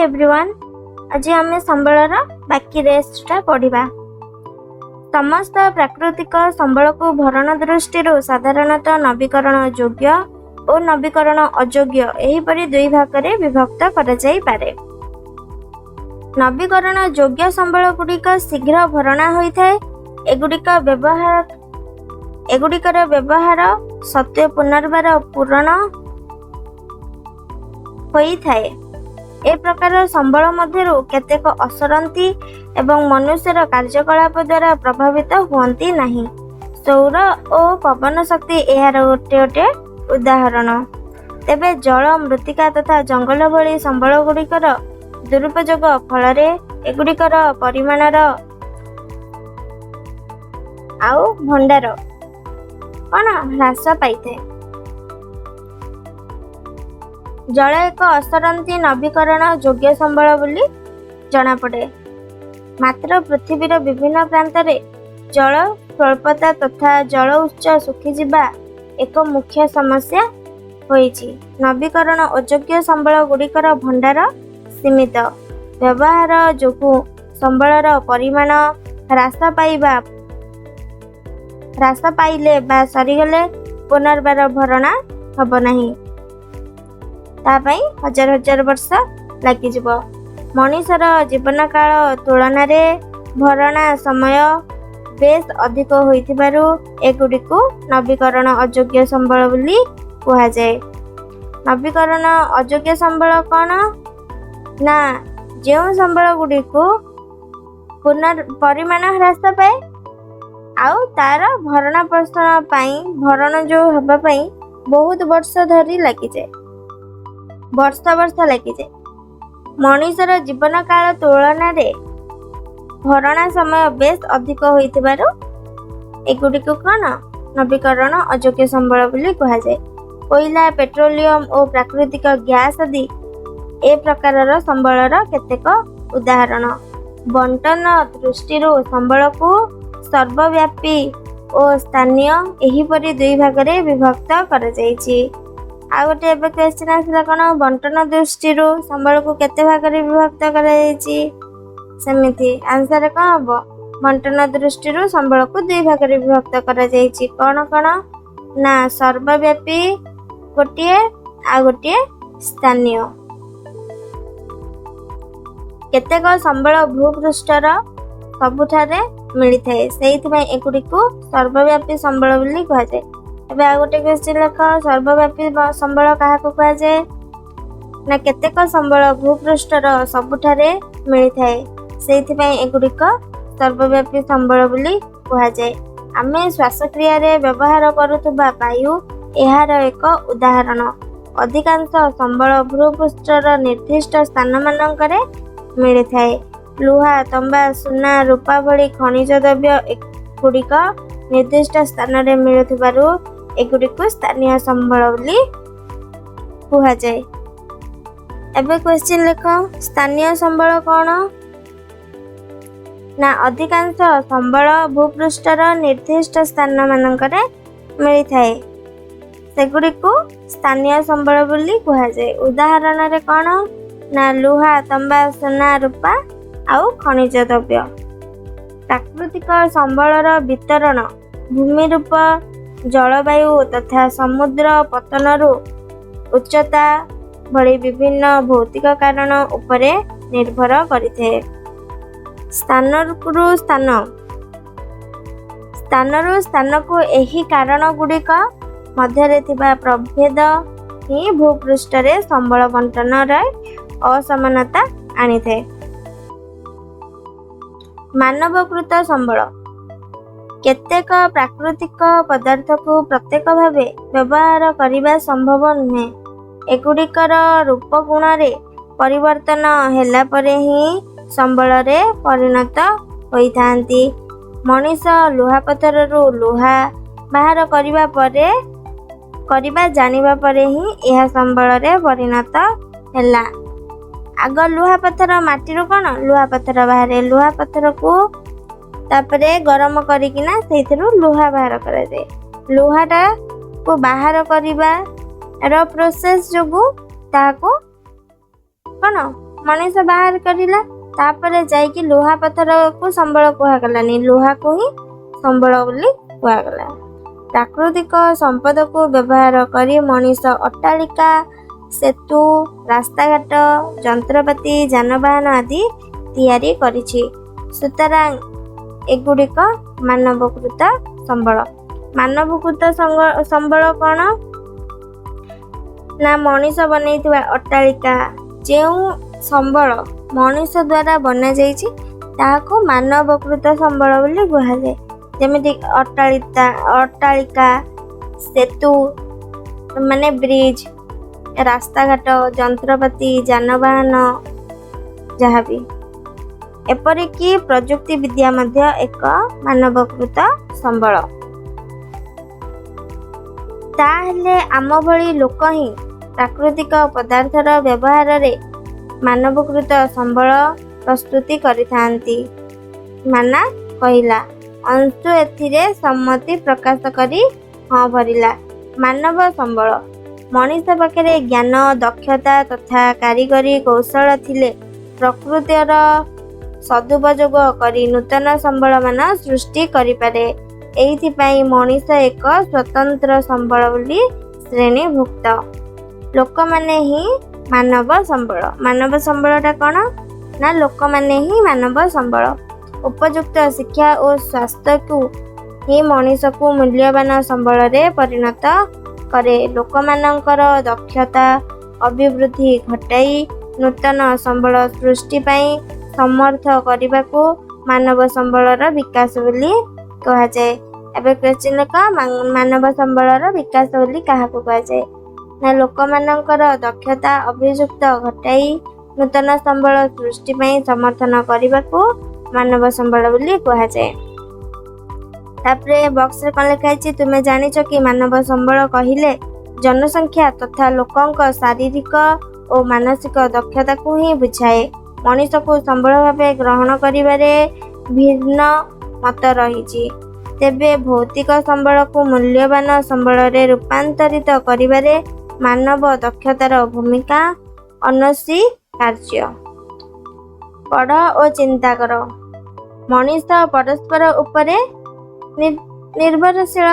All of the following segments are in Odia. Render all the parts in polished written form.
एवरीवन, आज आम संबलर बाकी रेस्टा पढ़ा। समस्त प्राकृतिक संबल को भरण दृष्टि साधारणतः नवीकरण योग्य और नवीकरण अयोग्य एहीपरि दुई भाग में विभक्त कर। नवीकरण योग्य संबल गुड़िक शीघ्र भरणा होता है। एगुड़िकर व्यवहार सत्य पुनर्बार पूरण होता है। ए प्रकार संबल मध्यरु केतेक असरंती एवं मनुष्यर कार्यकलाप द्वारा प्रभावित हुअंती नहीं। सौर और पवन शक्ति यार गोटे उदाहरण। तेबे जल, मृत्तिका तथा जंगल भली संबल गुड़िकर दुरुपयोग फल एगुड़िकर परिमाणर आउ भंडार कौन ह्रास पाई थे। जल एक असरंती नवीकरण योग्य संबल बोली जना पड़े। मात्र पृथ्वीर विभिन्न प्रांत रे जल स्वल्पता तथा जल उत्स सुखीजा एक मुख्य समस्या होईछि। नवीकरण अयोग्य संबल गुड़िकर भंडार सीमित व्यवहार जोगु संबलर परिमाण ह्रास पाइले बा सरीगले पुनर्बार भरणा हब नहीं। तापाई हजार हजार वर्ष लागिजिब। मनुष्यर जीवन काल तुलन में भरणा समय बेस अधिक होइथिबारु एगुड़िकु नवीकरण अयोग्य संबल बोली कुहा जाए। नवीकरण अयोग्य संबल कौन ना जो संबल गुड़िकु परिमाण ह्रास पाए आउ तार भरण पोषण भरण जो हवा पाई बहुत वर्ष धरी लगी जाए। वर्ष लगी जाए। मनुष्यर जीवन काल तुलन में भरणा समय बेस अधिक होइथिबारु एगुड़िकु कौन नवीकरण अयोग्य संबल बोली कुहा जाए। कोयला, पेट्रोलियम और प्राकृतिक गैस आदि ए प्रकारर संबलर केतेक उदाहरण। बंटन दृष्टि संबल को सर्वव्यापी और स्थानीय एहीपरि दुई भाग में विभक्त कर जाइछि। आ गोटे एबे क्वेश्चन आसिला कौन बंटन दृष्टि संबल को केते भाग में विभक्त कर जाइछि। सेमिति आंसर कौन हबो बंटन दृष्टि संबल को दुई भाग में विभक्त कर जाइछि। कौन कौन ना सर्वव्यापी गोटे आ गोटे स्थानीय। केतेक संबल भूपृष्ठर सबुठारे मिलिथाए सेइथिबाई एगुड़िकु सर्वव्यापी संबल बोली कुहा जाए। एबे आ गोटे क्वेश्चन लेख सर्वव्यापी संबल काहाकु कुहा जाए ना केतेक संबल भूपृष्ठर सबुठारे मिलिथाए सेइथिबाई एगुड़िक सर्वव्यापी संबल बोली कुहा जाए। आमे श्वासक्रिया रे व्यवहार करुथबा वायु एहार एक उदाहरण। अधिकांश संबल भूपृष्ठर निर्दिष्ट स्थान मानकरे मिलिथाए। लुहा, तंबा, सुना, रूपा भली खनिज द्रव्य गुड़िक निर्दिष्ट स्थान में मिलुथिबारु एगुड़िकु स्थानीय संबल बोली कुहा जाए। एबे क्वेश्चन लेख स्थानीय संबल कौन ना अधिकांश संबल भूपृष्ठर निर्दिष्ट स्थान मानकरे मिलिथाए सेगुड़िकु स्थानीय संबल बोली कुहा जाए। उदाहरण रे कौन ना लुहा, तंबा, सुना, रूपा आउ खनिज द्रव्य। प्राकृतिक संबलर वितरण भूमि रूप, जलवायु तथा समुद्र पतनरु उच्चता भली विभिन्न भौतिक कारण उपरे निर्भर करिथे। स्थानरु स्थान को एही कारण गुड़िक मध्यरे थिबा प्रभेद ही भूपृष्ठ रे संबल बंटन रे असमानता आनिथे। मानवकृत संबल केतेक प्राकृतिक पदार्थ को प्रत्येक भावे व्यवहार करने संभव नुहे। एगुड़िकर रूप गुण रे परिवर्तन हेला परे ही संबल रे परिणत होइथांती। मनीष लुहापथर लुहा बाहर करवा जानिबा परे ही यह संबल रे परिणत हेला। आग लुहा पत्थर माटी कौन लुहा पत्थर बाहर लुहा पत्थर को तापरे गरम करिकिना सेथिरु लुहा बाहर करा जाए। लुहाटा को बाहर करिबा रो प्रोसेस जोगु ताको कौन ମଣିଷ ବାହାର କରିଲା। ତାପରେ ଯାଇକି ଲୁହା ପଥରକୁ ସମ୍ବଳ କୁହାଗଲାନି, ଲୁହାକୁ ହିଁ ସମ୍ବଳ ବୋଲି କୁହାଗଲା। ପ୍ରାକୃତିକ ସମ୍ପଦକୁ ବ୍ୟବହାର କରି ମଣିଷ ଅଟ୍ଟାଳିକା, ସେତୁ, ରାସ୍ତାଘାଟ, ଯନ୍ତ୍ରପାତି, ଯାନବାହନ ଆଦି ତିଆରି କରିଛି। ସୁତରାଂ ଏଗୁଡ଼ିକ ମାନବକୃତ ସମ୍ବଳ। ମାନବକୃତ ସମ୍ବଳ କ'ଣ? ନା ମଣିଷ ବନେଇଥିବା ଅଟ୍ଟାଳିକା। ଯେଉଁ ସମ୍ବଳ ମଣିଷ ଦ୍ୱାରା ବନାଯାଇଛି ତାହାକୁ ମାନବକୃତ ସମ୍ବଳ ବୋଲି କୁହାଯାଏ। ଯେମିତି ଅଟ୍ଟାଳିକା, ସେତୁ ମାନେ ବ୍ରିଜ, ରାସ୍ତାଘାଟ, ଯନ୍ତ୍ରପାତି, ଯାନବାହନ ଯାହାବି। ଏପରିକି ପ୍ରଯୁକ୍ତି ବିଦ୍ୟା ମଧ୍ୟ ଏକ ମାନବକୃତ ସମ୍ବଳ। ତାହେଲେ ଆମ ଭଳି ଲୋକ ହିଁ ପ୍ରାକୃତିକ ପଦାର୍ଥର ବ୍ୟବହାରରେ ମାନବକୃତ ସମ୍ବଳ ପ୍ରସ୍ତୁତି କରିଥାନ୍ତି। ମାନା କହିଲା। ଅଂଶୁ ଏଥିରେ ସମ୍ମତି ପ୍ରକାଶ କରି ହଁ ଭରିଲା। ମାନବ ସମ୍ବଳ। ମଣିଷ ପାଖରେ ଜ୍ଞାନ, ଦକ୍ଷତା ତଥା କାରିଗରୀ କୌଶଳ ଥିଲେ ପ୍ରକୃତିର ସଦୁପଯୋଗ କରି ନୂତନ ସମ୍ବଳମାନ ସୃଷ୍ଟି କରିପାରେ। ଏଇଥିପାଇଁ ମଣିଷ ଏକ ସ୍ୱତନ୍ତ୍ର ସମ୍ବଳ ବୋଲି ଶ୍ରେଣୀଭୁକ୍ତ। ଲୋକମାନେ ହିଁ ମାନବ ସମ୍ବଳ। ମାନବ ସମ୍ବଳଟା କ'ଣ? ନା ଲୋକମାନେ ହିଁ ମାନବ ସମ୍ବଳ। ଉପଯୁକ୍ତ ଶିକ୍ଷା ଓ ସ୍ୱାସ୍ଥ୍ୟକୁ ହିଁ ମଣିଷକୁ ମୂଲ୍ୟବାନ ସମ୍ବଳରେ ପରିଣତ କରେ। ଲୋକମାନଙ୍କର ଦକ୍ଷତା ଅଭିବୃଦ୍ଧି ଘଟାଇ ନୂତନ ସମ୍ବଳ ସୃଷ୍ଟି ପାଇଁ ସମର୍ଥ କରିବାକୁ ମାନବ ସମ୍ବଳର ବିକାଶ ବୋଲି କୁହାଯାଏ। ଏବେ କ୍ୱେଶ୍ଚିନ୍ ଲେଖ, ମାନବ ସମ୍ବଳର ବିକାଶ ବୋଲି କାହାକୁ କୁହାଯାଏ? ନା ଲୋକମାନଙ୍କର ଦକ୍ଷତା ଅଭିଯୁକ୍ତ ଘଟାଇ ନୂତନ ସମ୍ବଳ ସୃଷ୍ଟି ପାଇଁ ସମର୍ଥନ କରିବାକୁ ମାନବ ସମ୍ବଳ ବୋଲି କୁହାଯାଏ। ତାପରେ ବକ୍ସରେ କ'ଣ ଲେଖା ହେଇଛି? ତୁମେ ଜାଣିଛ କି ମାନବ ସମ୍ବଳ କହିଲେ ଜନସଂଖ୍ୟା ତଥା ଲୋକଙ୍କ ଶାରୀରିକ ଓ ମାନସିକ ଦକ୍ଷତାକୁ ହିଁ ବୁଝାଏ। ମଣିଷକୁ ସମ୍ବଳ ଭାବେ ଗ୍ରହଣ କରିବାରେ ଭିନ୍ନ ମତ ରହିଛି। ତେବେ ଭୌତିକ ସମ୍ବଳକୁ ମୂଲ୍ୟବାନ ସମ୍ବଳରେ ରୂପାନ୍ତରିତ କରିବାରେ ମାନବ ଦକ୍ଷତାର ଭୂମିକା ଅନସ୍ୱୀକାର୍ଯ୍ୟ। ପଢ଼ ଓ ଚିନ୍ତା କର। ମଣିଷ ପରସ୍ପର ଉପରେ ନିର୍ଭରଶୀଳ।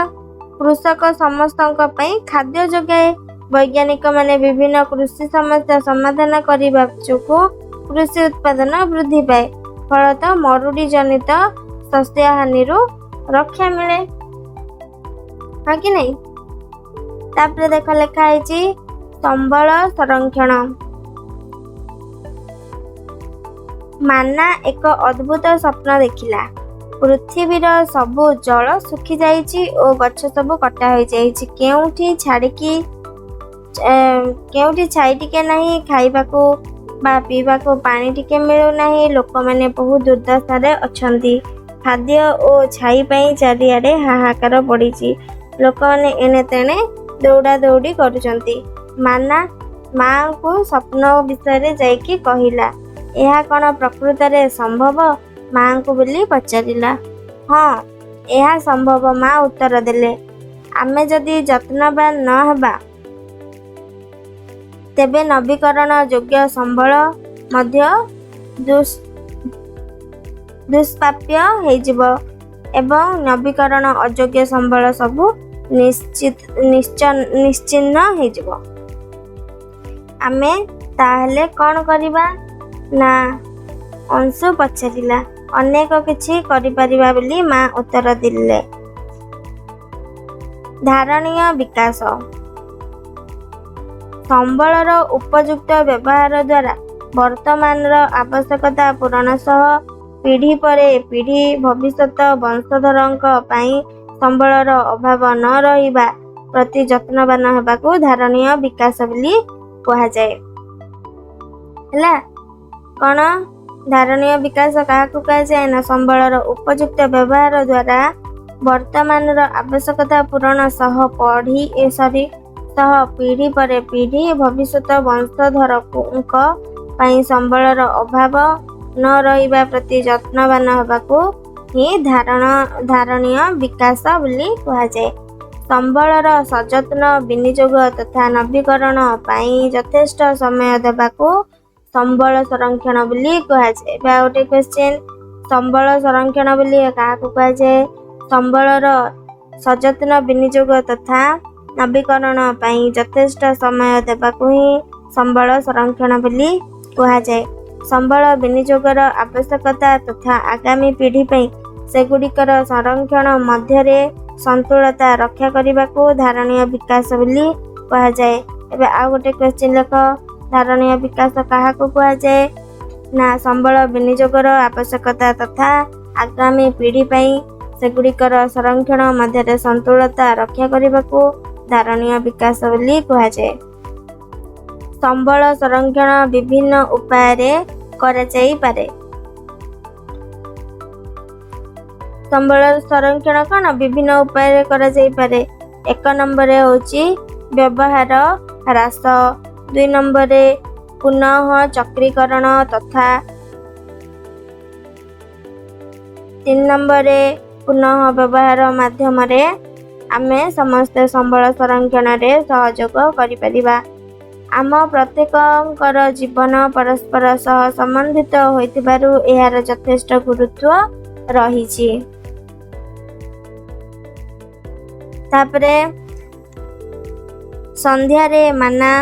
କୃଷକ ସମସ୍ତଙ୍କ ପାଇଁ ଖାଦ୍ୟ ଯୋଗାଏ। ବୈଜ୍ଞାନିକମାନେ ବିଭିନ୍ନ କୃଷି ସମସ୍ୟା ସମାଧାନ କରିବା ଯୋଗୁଁ କୃଷି ଉତ୍ପାଦନ ବୃଦ୍ଧି ପାଏ। ଫଳତଃ ମରୁଡ଼ି ଜନିତ ଶସ୍ୟ ହାନିରୁ ରକ୍ଷା ମିଳେ। ହଁ କି ନାହିଁ? ତାପରେ ଦେଖ ଲେଖା ହେଇଛି ସମ୍ବଳ ସଂରକ୍ଷଣ। ମାନା ଏକ ଅଦ୍ଭୁତ ସ୍ୱପ୍ନ ଦେଖିଲା। ପୃଥିବୀର ସବୁ ଜଳ ଶୁଖିଯାଇଛି ଓ ଗଛ ସବୁ କଟା ହୋଇଯାଇଛି। କେଉଁଠି ଛାଇ ଟିକେ ନାହିଁ, ଖାଇବାକୁ ବା ପିଇବାକୁ ପାଣି ଟିକେ ମିଳୁନାହିଁ। ଲୋକମାନେ ବହୁ ଦୁର୍ଦ୍ଦଶାରେ ଅଛନ୍ତି। ଖାଦ୍ୟ ଓ ଛାଇ ପାଇଁ ଚାରିଆଡ଼େ ହାହାକାର ପଡ଼ିଛି। ଲୋକମାନେ ଏଣେ ତେଣେ ଦୌଡ଼ା ଦୌଡ଼ି କରୁଛନ୍ତି। ମାନା ମାଆଙ୍କୁ ସ୍ୱପ୍ନ ବିଷୟରେ ଯାଇକି କହିଲା। ଏହା କ'ଣ ପ୍ରକୃତରେ ସମ୍ଭବ? ମାଆଙ୍କୁ ବୋଲି ପଚାରିଲା। ହଁ, ଏହା ସମ୍ଭବ, ମା ଉତ୍ତର ଦେଲେ। ଆମେ ଯଦି ଯତ୍ନବାନ ନ ହେବା ତେବେ ନବୀକରଣ ଯୋଗ୍ୟ ସମ୍ବଳ ମଧ୍ୟ ଦୁଷ୍ପ୍ରାପ୍ୟ ହୋଇଯିବ ଏବଂ ନବୀକରଣ ଅଯୋଗ୍ୟ ସମ୍ବଳ ସବୁ ନିଶ୍ଚିହ୍ନ ହୋଇଯିବ। ଆମେ ତାହେଲେ କ'ଣ କରିବା? ନା ଅଂଶୁ ପଚାରିଲା। ଅନେକ କିଛି କରିପାରିବା ବୋଲି ମା ଉତ୍ତର ଦେଲେ। ଧାରଣୀୟ ବିକାଶ। ସମ୍ବଳର ଉପଯୁକ୍ତ ବ୍ୟବହାର ଦ୍ୱାରା ବର୍ତ୍ତମାନର ଆବଶ୍ୟକତା ପୂରଣ ସହ ପିଢ଼ି ପରେ ପିଢ଼ି ଭବିଷ୍ୟତ ବଂଶଧରଙ୍କ ପାଇଁ ସମ୍ବଳର ଅଭାବ ନ ରହିବା ପ୍ରତି ଯତ୍ନବାନ ହେବାକୁ ଧାରଣୀୟ ବିକାଶ ବୋଲି କୁହାଯାଏ। ହେଲା, କ'ଣ ଧାରଣୀୟ ବିକାଶ କାହାକୁ କୁହାଯାଏ? ନା ସମ୍ବଳର ଉପଯୁକ୍ତ ବ୍ୟବହାର ଦ୍ୱାରା ବର୍ତ୍ତମାନର ଆବଶ୍ୟକତା ପୂରଣ ସହ ପିଢ଼ି ପରେ ପିଢ଼ି ଭବିଷ୍ୟତ ବଂଶଧରଙ୍କ ପାଇଁ ସମ୍ବଳର ଅଭାବ ନ ରହିବା ପ୍ରତି ଯତ୍ନବାନ ହେବାକୁ ହିଁ ଧାରଣୀୟ ବିକାଶ ବୋଲି କୁହାଯାଏ। ସମ୍ବଳର ସଯତ୍ନ ବିନିଯୋଗ ତଥା ନବୀକରଣ ପାଇଁ ଯଥେଷ୍ଟ ସମୟ ଦେବାକୁ ସମ୍ବଳ ସଂରକ୍ଷଣ ବୋଲି କୁହାଯାଏ। ଏବେ ଆଉ ଗୋଟେ କ୍ୱେଶ୍ଚିନ୍, ସମ୍ବଳ ସଂରକ୍ଷଣ ବୋଲି କାହାକୁ କୁହାଯାଏ? ସମ୍ବଳର ସଯତ୍ନ ବିନିଯୋଗ ତଥା ନବୀକରଣ ପାଇଁ ଯଥେଷ୍ଟ ସମୟ ଦେବାକୁ ହିଁ ସମ୍ବଳ ସଂରକ୍ଷଣ ବୋଲି କୁହାଯାଏ। ସମ୍ବଳ ବିନିଯୋଗର ଆବଶ୍ୟକତା ତଥା ଆଗାମୀ ପିଢ଼ି ପାଇଁ ସେଗୁଡ଼ିକର ସଂରକ୍ଷଣ ମଧ୍ୟରେ ସନ୍ତୁଳତା ରକ୍ଷା କରିବାକୁ ଧାରଣୀୟ ବିକାଶ ବୋଲି କୁହାଯାଏ। ଏବେ ଆଉ ଗୋଟେ କ୍ୱେଶ୍ଚିନ୍ ଲେଖ, ଧାରଣୀୟ ବିକାଶ କାହାକୁ କୁହାଯାଏ? ନା ସମ୍ବଳ ବିନିଯୋଗର ଆବଶ୍ୟକତା ତଥା ଆଗାମୀ ପିଢ଼ି ପାଇଁ ସେଗୁଡ଼ିକର ସଂରକ୍ଷଣ ମଧ୍ୟରେ ସନ୍ତୁଳତା ରକ୍ଷା କରିବାକୁ ଧାରଣୀୟ ବିକାଶ ବୋଲି କୁହାଯାଏ। ସମ୍ବଳ ସଂରକ୍ଷଣ ବିଭିନ୍ନ ଉପାୟରେ କରାଯାଇପାରେ। ସମ୍ବଳ ସଂରକ୍ଷଣ କ'ଣ ବିଭିନ୍ନ ଉପାୟରେ କରାଯାଇପାରେ? 1 ନମ୍ବରରେ ହେଉଛି ବ୍ୟବହାର ହ୍ରାସ, 2 ନମ୍ବରରେ ପୁନଃ ଚକ୍ରୀକରଣ ତଥା 3 ନମ୍ବରରେ ପୁନଃ ବ୍ୟବହାର ମାଧ୍ୟମରେ ଆମେ ସମସ୍ତେ ସମ୍ବଳ ସଂରକ୍ଷଣରେ ସହଯୋଗ କରିପାରିବା। ଆମ ପ୍ରତ୍ୟେକଙ୍କର ଜୀବନ ପରସ୍ପର ସହ ସମ୍ବନ୍ଧିତ ହୋଇଥିବାରୁ ଏହାର ଯଥେଷ୍ଟ ଗୁରୁତ୍ୱ ରହିଛି। ତାପରେ ସନ୍ଧ୍ୟାରେ ମାନା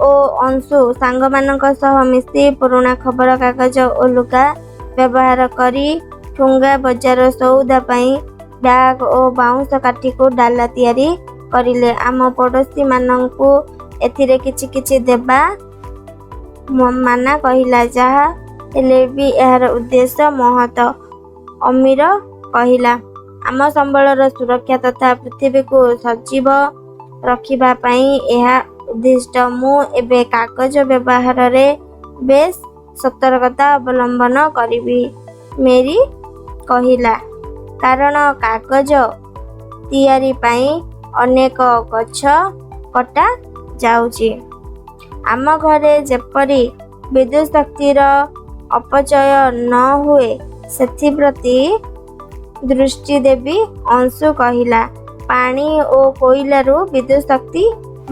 ଓ ଅଂଶୁ ସାଙ୍ଗମାନଙ୍କ ସହ ମିଶି ପୁରୁଣା ଖବରକାଗଜ ଓ ଲୁଗା ବ୍ୟବହାର କରି ଠୁଙ୍ଗା ବଜାର ସଉଦା ପାଇଁ ବ୍ୟାଗ ଓ ବାଉଁଶ କାଠିକୁ ଡାଲା ତିଆରି କରିଲେ। ଆମ ପଡ଼ୋଶୀମାନଙ୍କୁ ଏଥିରେ କିଛି କିଛି ଦେବା ମାନା କହିଲା। ଯାହା ହେଲେ ବି ଏହାର ଉଦ୍ଦେଶ୍ୟ ମହତ, ଅମୀର କହିଲା। ଆମ ସମ୍ବଳର ସୁରକ୍ଷା ତଥା ପୃଥିବୀକୁ ସଜୀବ ରଖିବା ପାଇଁ ଏହା ଉଦ୍ଦିଷ୍ଟ। ମୁଁ ଏବେ କାଗଜ ବ୍ୟବହାରରେ ବେଶ୍ ସତର୍କତା ଅବଲମ୍ବନ କରିବି, ମେରୀ କହିଲା। କାରଣ କାଗଜ ତିଆରି ପାଇଁ ଅନେକ ଗଛ କଟା ଯାଉଛି। ଆମ ଘରେ ଯେପରି ବିଦ୍ୟୁତ୍ ଶକ୍ତିର ଅପଚୟ ନ ହୁଏ ସେଥିପ୍ରତି ଦୃଷ୍ଟି ଦେବି, ଅଂଶୁ କହିଲା। ପାଣି ଓ କୋଇଲାରୁ ବିଦ୍ୟୁତ୍ ଶକ୍ତି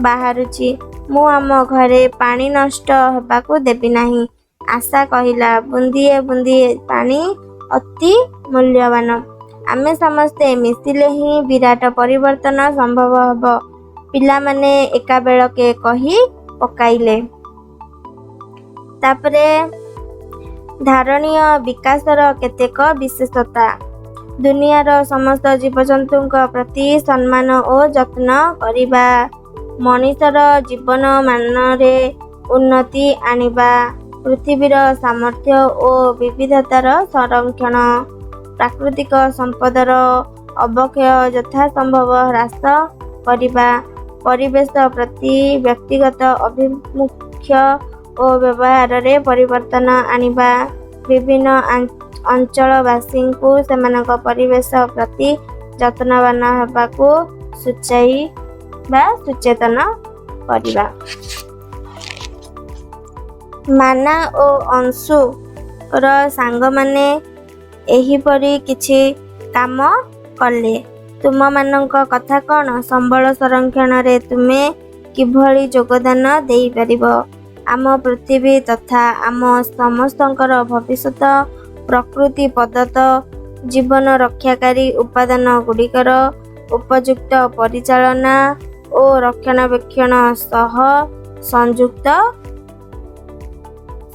ବାହାରୁଛି। ମୁଁ ଆମ ଘରେ ପାଣି ନଷ୍ଟ ହେବାକୁ ଦେବି ନାହିଁ, ଆଶା କହିଲା। ବୁନ୍ଦିଏ ବୁନ୍ଦିଏ ପାଣି ଅତି ମୂଲ୍ୟବାନ। ଆମେ ସମସ୍ତେ ମିଶିଲେ ହିଁ ବିରାଟ ପରିବର୍ତ୍ତନ ସମ୍ଭବ ହେବ, ପିଲାମାନେ ଏକାବେଳକେ କହି ପକାଇଲେ। ତାପରେ ଧାରଣୀୟ ବିକାଶର କେତେକ ବିଶେଷତା। ଦୁନିଆର ସମସ୍ତ ଜୀବଜନ୍ତୁଙ୍କ ପ୍ରତି ସମ୍ମାନ ଓ ଯତ୍ନ କରିବା, ମଣିଷର ଜୀବନମାନରେ ଉନ୍ନତି ଆଣିବା, ପୃଥିବୀର ସାମର୍ଥ୍ୟ ଓ ବିବିଧତାର ସଂରକ୍ଷଣ, ପ୍ରାକୃତିକ ସମ୍ପଦର ଅବକ୍ଷୟ ଯଥାସମ୍ଭବ ହ୍ରାସ କରିବା, ପରିବେଶ ପ୍ରତି ବ୍ୟକ୍ତିଗତ ଆଭିମୁଖ୍ୟ ଓ ବ୍ୟବହାରରେ ପରିବର୍ତ୍ତନ ଆଣିବା, ବିଭିନ୍ନ ଅଞ୍ଚଳବାସୀଙ୍କୁ ସେମାନଙ୍କ ପରିବେଶ ପ୍ରତି ଯତ୍ନବାନ ହେବାକୁ ସଚେତନ କରିବା। ମାନା ଓ ଅଂଶୁର ସାଙ୍ଗମାନେ ଏହିପରି କିଛି କାମ କଲେ। ତୁମମାନଙ୍କ କଥା କ'ଣ? ସମ୍ବଳ ସଂରକ୍ଷଣରେ ତୁମେ କିଭଳି ଯୋଗଦାନ ଦେଇପାରିବ? ଆମ ପୃଥିବୀ ତଥା ଆମ ସମସ୍ତଙ୍କର ଭବିଷ୍ୟତ ପ୍ରକୃତି ପ୍ରଦତ୍ତ ଜୀବନ ରକ୍ଷାକାରୀ ଉପାଦାନ ଗୁଡ଼ିକର ଉପଯୁକ୍ତ ପରିଚାଳନା ଓ ରକ୍ଷଣାବେକ୍ଷଣ ସହ ସଂଯୁକ୍ତ।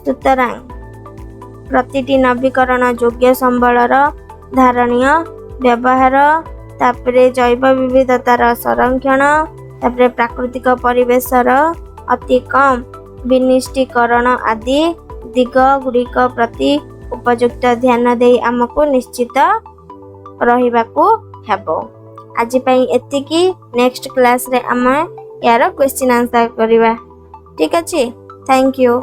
ସୁତରାଂ ପ୍ରତିଟି ନବୀକରଣ ଯୋଗ୍ୟ ସମ୍ବଳର ଧାରଣୀୟ ବ୍ୟବହାର, ତାପରେ ଜୈବ ବିବିଧତାର ସଂରକ୍ଷଣ, ତାପରେ ପ୍ରାକୃତିକ ପରିବେଶର ଅତି କମ୍ ବିନିଷ୍ଟିକରଣ ଆଦି ଦିଗ ଗୁଡ଼ିକ ପ୍ରତି ଉପଯୁକ୍ତ ଧ୍ୟାନ ଦେଇ ଆମକୁ ନିଶ୍ଚିତ ରହିବାକୁ ହେବ। ଆଜି ପାଇଁ ଏତିକି। ନେକ୍ସଟ କ୍ଲାସରେ ଆମେ ୟାର କ୍ୱେଶ୍ଚିନ୍ ଆନ୍ସର କରିବା। ଠିକ୍ ଅଛି? Thank you.